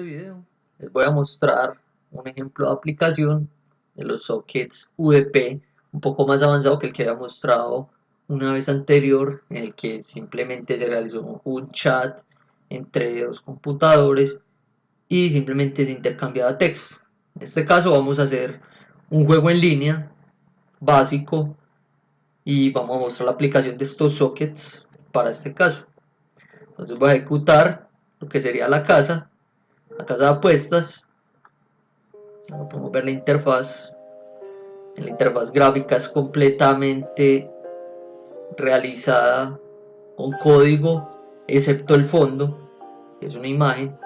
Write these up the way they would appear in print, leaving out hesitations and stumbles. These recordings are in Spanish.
Video les voy a mostrar un ejemplo de aplicación de los sockets UDP un poco más avanzado que el que había mostrado una vez anterior, en el que simplemente se realizó un chat entre dos computadores y simplemente se intercambiaba texto. En este caso vamos a hacer un juego en línea básico y vamos a mostrar la aplicación de estos sockets para este caso. Entonces voy a ejecutar lo que sería la casa de apuestas. Ahora podemos ver la interfaz. La interfaz gráfica es completamente realizada con código, excepto el fondo, que es una imagen.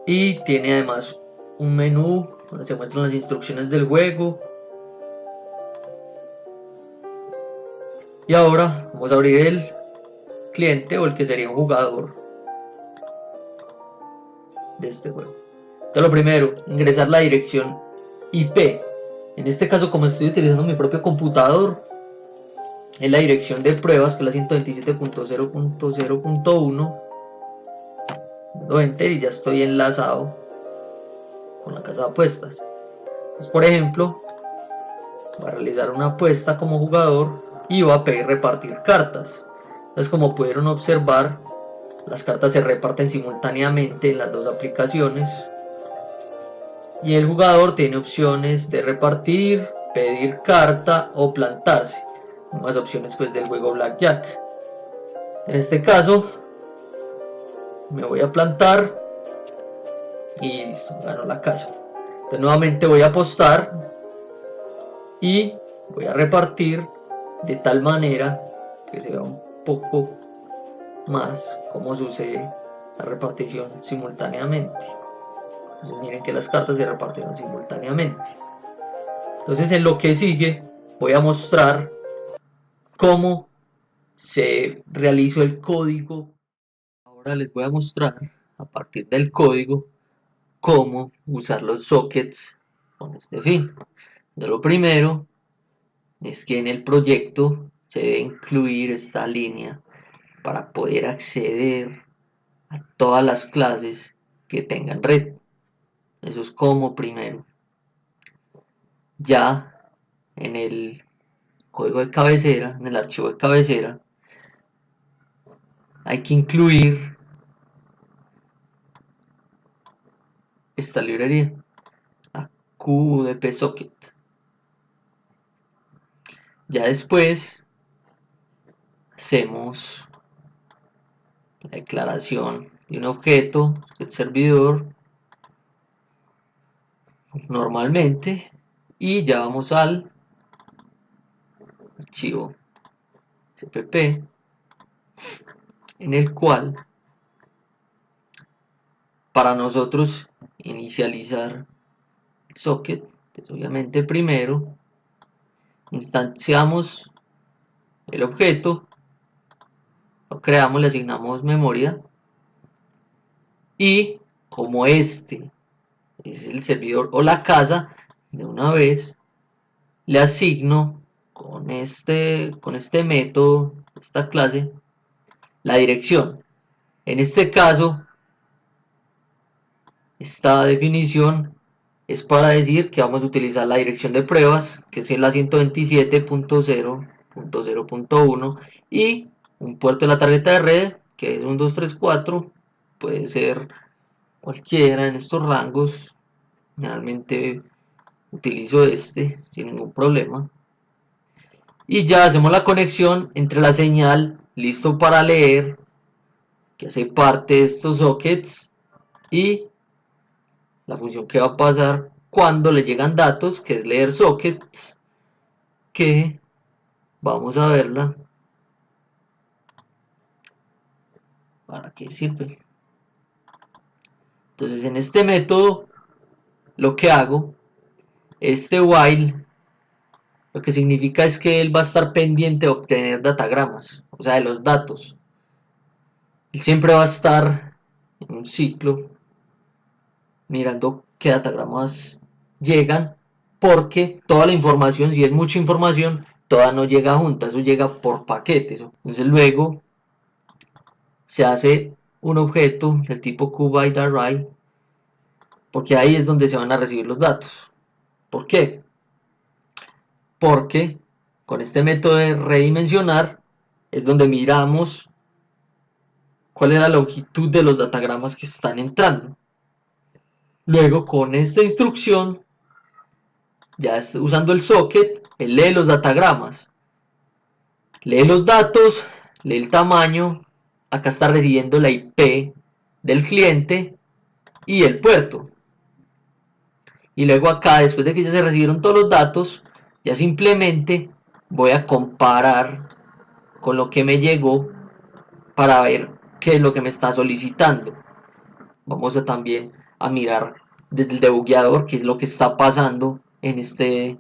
Y tiene además un menú donde se muestran las instrucciones del juego. Y ahora vamos a abrir el cliente, o el que sería un jugador de este juego. Entonces, lo primero, ingresar la dirección IP. En este caso, como estoy utilizando mi propio computador, es la dirección de pruebas, que es la 127.0.0.1. Doy enter y ya estoy enlazado con la casa de apuestas. Entonces, por ejemplo, voy a realizar una apuesta como jugador y voy a pedir repartir cartas. Entonces, como pudieron observar, las cartas se reparten simultáneamente en las dos aplicaciones y el jugador tiene opciones de repartir, pedir carta o plantarse, más opciones pues del juego Blackjack. En este caso me voy a plantar y listo, gano la casa. Entonces nuevamente voy a apostar y voy a repartir de tal manera que se vea un poco más cómo sucede la repartición simultáneamente. Entonces miren que las cartas se repartieron simultáneamente. Entonces en lo que sigue voy a mostrar cómo se realizó el código. Ahora les voy a mostrar a partir del código cómo usar los sockets con este fin. De lo primero es que en el proyecto se debe incluir esta línea para poder acceder a todas las clases que tengan red. Eso es como primero. Ya en el código de cabecera, en el archivo de cabecera, hay que incluir esta librería, la QUDP socket. Ya después hacemos la declaración de un objeto del servidor normalmente y ya vamos al archivo cpp, en el cual para nosotros inicializar el socket, pues obviamente primero instanciamos el objeto, lo creamos, le asignamos memoria y como este es el servidor o la casa, de una vez le asigno con este método, esta clase, la dirección. En este caso, esta definición es para decir que vamos a utilizar la dirección de pruebas, que es la 127.0.0.1, y un puerto de la tarjeta de red, que es un 234, puede ser cualquiera en estos rangos. Generalmente utilizo este sin ningún problema. Y ya hacemos la conexión entre la señal listo para leer, que hace parte de estos sockets, y la función que va a pasar cuando le llegan datos, que es leer sockets, que vamos a verla. ¿Para qué sirve? Entonces en este método lo que hago, este while, lo que significa es que él va a estar pendiente de obtener datagramas, o sea, de los datos. Él siempre va a estar en un ciclo mirando qué datagramas llegan, porque toda la información, si es mucha información, toda no llega junta, eso llega por paquetes. Entonces luego se hace un objeto del tipo QByteArray, porque ahí es donde se van a recibir los datos. ¿Por qué? Porque con este método de redimensionar es donde miramos cuál es la longitud de los datagramas que están entrando. Luego, con esta instrucción, ya usando el socket, él lee los datagramas, lee los datos, lee el tamaño, acá está recibiendo la IP del cliente y el puerto. Y luego acá, después de que ya se recibieron todos los datos, ya simplemente voy a comparar con lo que me llegó para ver qué es lo que me está solicitando. Vamos a también a mirar desde el debugueador qué es lo que está pasando en este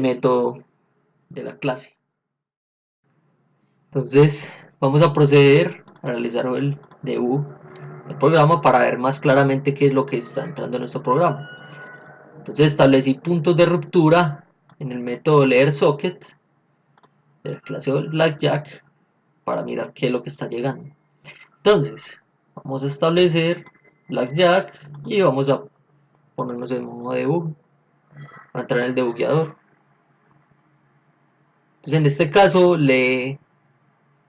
método de la clase. Entonces vamos a proceder a realizar el debug del programa para ver más claramente qué es lo que está entrando en nuestro programa. Entonces establecí puntos de ruptura en el método leerSocket de la clase Blackjack para mirar qué es lo que está llegando. Entonces vamos a establecer Blackjack y vamos a ponernos en modo debug para entrar en el debugueador. Entonces en este caso le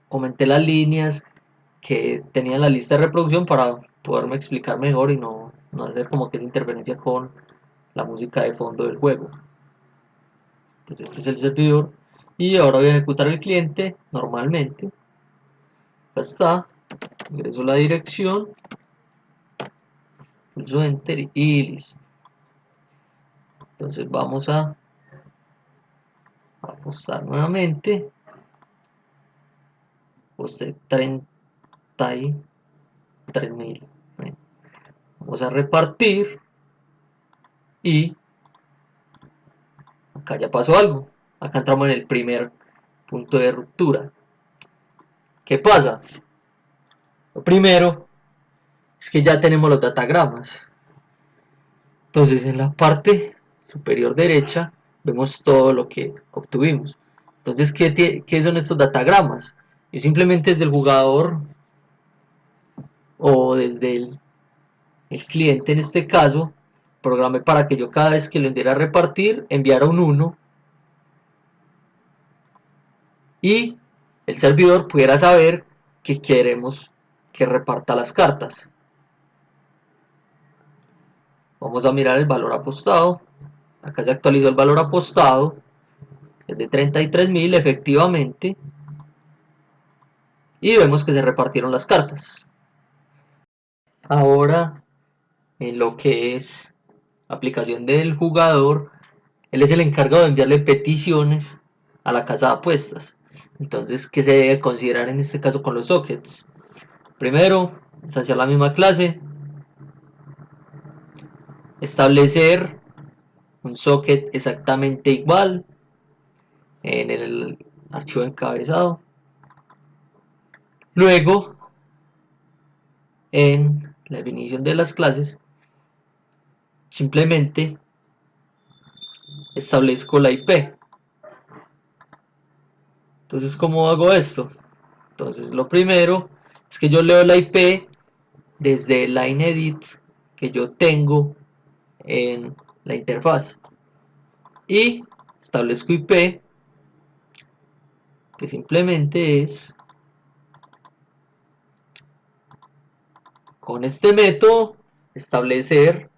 comenté las líneas que tenía en la lista de reproducción para poderme explicar mejor y no hacer como que esa interferencia con la música de fondo del juego. Entonces este es el servidor y ahora voy a ejecutar el cliente normalmente. Acá está, ingreso la dirección, pulso enter y listo. Entonces vamos a ajustar nuevamente, puse 33.000. Vamos a repartir y acá ya pasó algo. Acá entramos en el primer punto de ruptura. ¿Qué pasa? Lo primero es que ya tenemos los datagramas. Entonces en la parte superior derecha vemos todo lo que obtuvimos. Entonces, ¿qué son estos datagramas? Yo simplemente desde el jugador o desde el cliente en este caso, programé para que yo cada vez que lo enviara a repartir, enviara un 1 y el servidor pudiera saber que queremos que reparta las cartas. Vamos a mirar el valor apostado. Acá se actualizó el valor apostado, es de 33.000 efectivamente, y vemos que se repartieron las cartas. Ahora, en lo que es aplicación del jugador, él es el encargado de enviarle peticiones a la casa de apuestas. Entonces, ¿qué se debe considerar en este caso con los sockets? Primero, instanciar la misma clase, establecer un socket exactamente igual en el archivo encabezado. Luego, en la definición de las clases, simplemente establezco la IP. Entonces, ¿cómo hago esto? Entonces, lo primero es que yo leo la IP desde el line-edit que yo tengo en la interfaz y establezco IP, que simplemente es con este método establecer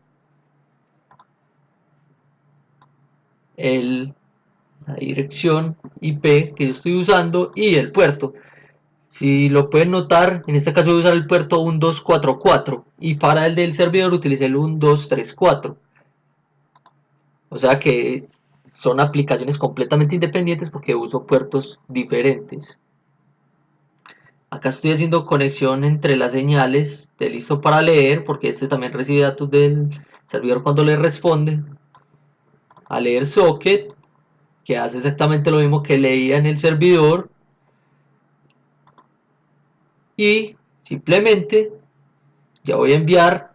la dirección IP que yo estoy usando y el puerto. Si lo pueden notar, en este caso voy a usar el puerto 1244 y para el del servidor utilicé el 1234. O sea que son aplicaciones completamente independientes porque uso puertos diferentes. Acá estoy haciendo conexión entre las señales de listo para leer, porque este también recibe datos del servidor cuando le responde. A leer socket, que hace exactamente lo mismo que leía en el servidor. Y simplemente ya voy a enviar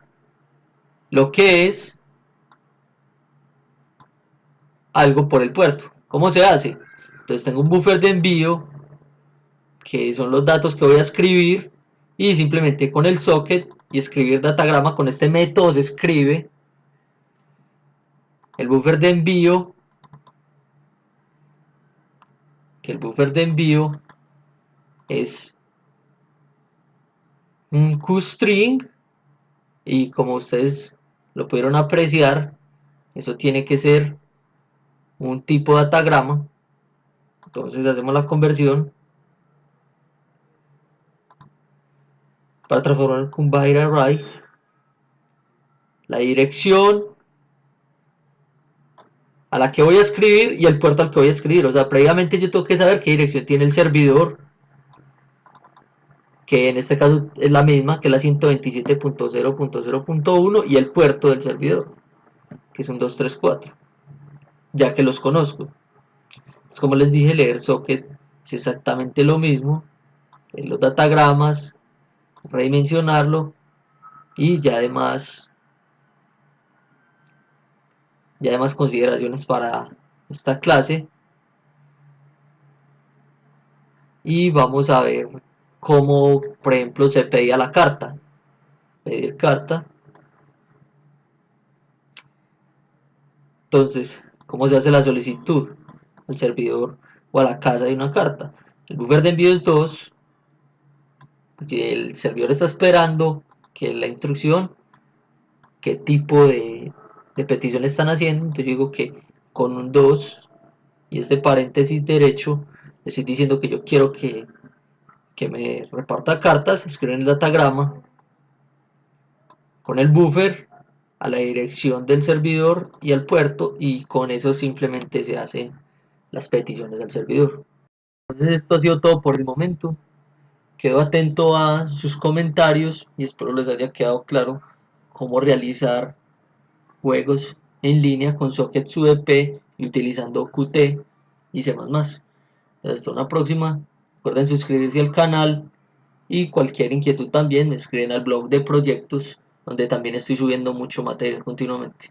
lo que es algo por el puerto. ¿Cómo se hace? Entonces tengo un buffer de envío, que son los datos que voy a escribir, y simplemente con el socket y escribir datagrama. Con este método se escribe el buffer de envío, que el buffer de envío es un QString, y como ustedes lo pudieron apreciar, eso tiene que ser un tipo datagrama. Entonces hacemos la conversión para transformar con byte array la dirección a la que voy a escribir y el puerto al que voy a escribir. O sea, previamente yo tengo que saber qué dirección tiene el servidor, que en este caso es la misma, que es la 127.0.0.1, y el puerto del servidor, que es un 234, ya que los conozco. Es como les dije, leer socket es exactamente lo mismo, los datagramas, redimensionarlo, y ya además consideraciones para esta clase. Y vamos a ver cómo, por ejemplo, se pedía la carta. Pedir carta. Entonces, ¿cómo se hace la solicitud al servidor o a la casa de una carta? El buffer de envío es 2, porque el servidor está esperando que la instrucción, qué tipo de petición están haciendo. Entonces yo digo que con un 2 y este paréntesis derecho, le estoy diciendo que yo quiero que me reparta cartas. Escriben el datagrama con el buffer a la dirección del servidor y al puerto, y con eso simplemente se hacen las peticiones al servidor. Entonces esto ha sido todo por el momento. Quedo atento a sus comentarios y espero les haya quedado claro cómo realizar juegos en línea con sockets UDP y utilizando Qt y C++. Hasta una próxima. Recuerden suscribirse al canal, y cualquier inquietud también me escriben al blog de proyectos, donde también estoy subiendo mucho material continuamente.